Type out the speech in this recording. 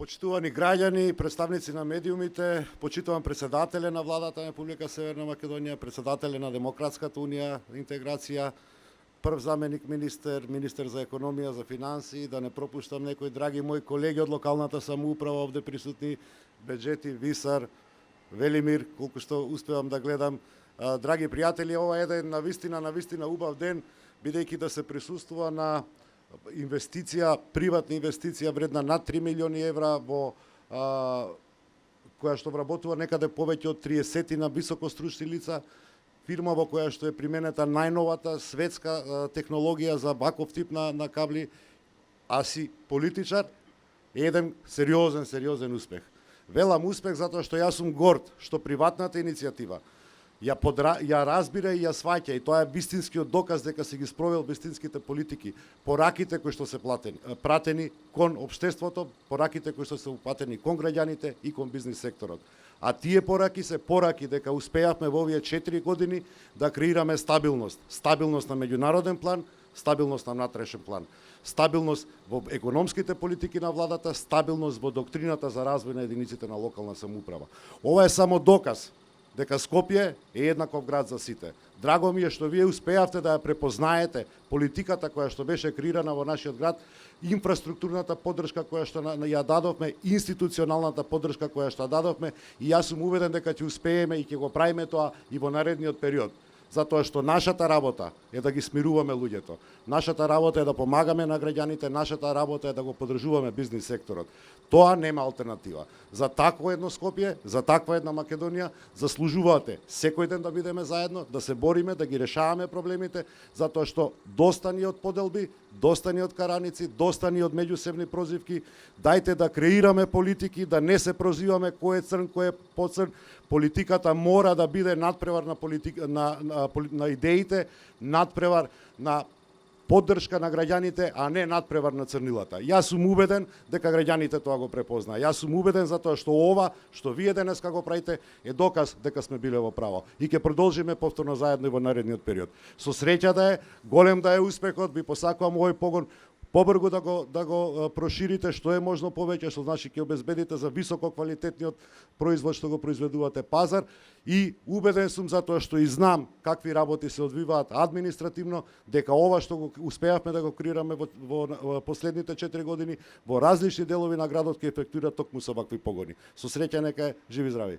Почитувани граѓани, представници на медиумите, почитуван председателе на владата на Република Северна Македонија, председателе на Демократската унија интеграција, прв заменик министер, министер за економија, за финанси, да не пропуштам некои драги мои колеги од локалната самоуправа овде присутни, Беџети, Висар, Велимир, колку што успевам да гледам. Драги пријатели, ова е еден навистина убав ден, бидејќи да се присуствува на инвестиција, приватна инвестиција вредна над 3 милиони евра во која што вработува некаде повеќе од 30 на високостручни лица, фирма во која што е применета најновата светска технологија за ваков тип на кабли, а си политичар, е еден сериозен успех. Велам успех затоа што јас сум горд што приватната иницијатива ја разбира и ја сваќа, и тоа е вистинскиот доказ дека се ги спровел вистинските политики, пораките кои што се пратени кон општеството, пораките кои што се упатени кон граѓаните и кон бизнис секторот. А тие пораки се пораки дека успеавме во овие 4 години да креираме стабилност на меѓународен план, стабилност на внатрешен план, стабилност во економските политики на владата, стабилност во доктрината за развој на единиците на локална самоуправа. Ова е само доказ дека Скопје е еднаков град за сите. Драго ми е што вие успеавте да ја препознаете политиката која што беше креирана во нашиот град, инфраструктурната поддршка која што ја дадовме, институционалната поддршка која што ја дадовме, и јас сум уведен дека ќе успееме и ќе го правиме тоа и во наредниот период. Затоа што нашата работа е да ги смируваме луѓето. Нашата работа е да помагаме на граѓаните, нашата работа е да го поддржуваме бизнис секторот. Тоа нема алтернатива. За такво едно Скопје, за таква една Македонија, заслужувате секој ден да бидеме заедно, да се бориме, да ги решаваме проблемите, затоа што доста ни од поделби, доста ни од караници, доста ни од меѓусебни прозивки. Дајте да креираме политики, да не се прозиваме кој е црн, кој е поцрн. Политиката мора да биде надпревар на идеите, надпревар на поддршка на граѓаните, а не надпревар на црнилата. Јас сум убеден дека граѓаните тоа го препознаа. Јас сум убеден затоа што ова што вие денеска го правите е доказ дека сме биле во право. И ќе продолжиме повторно заедно и во наредниот период. Со среќа да е, голем да е успехот, ви посакувам овој погон побрзо да го проширите што е можно повеќе, што значи ќе обезбедите за високо квалитетниот производ што го произведувате пазар, и убеден сум затоа што и знам какви работи се одвиваат административно, дека ова што го успеавме да го креираме во последните 4 години во различни делови на градот ќе ефектуира токму со вакви погони. Со среќа, нека е, живи здрави.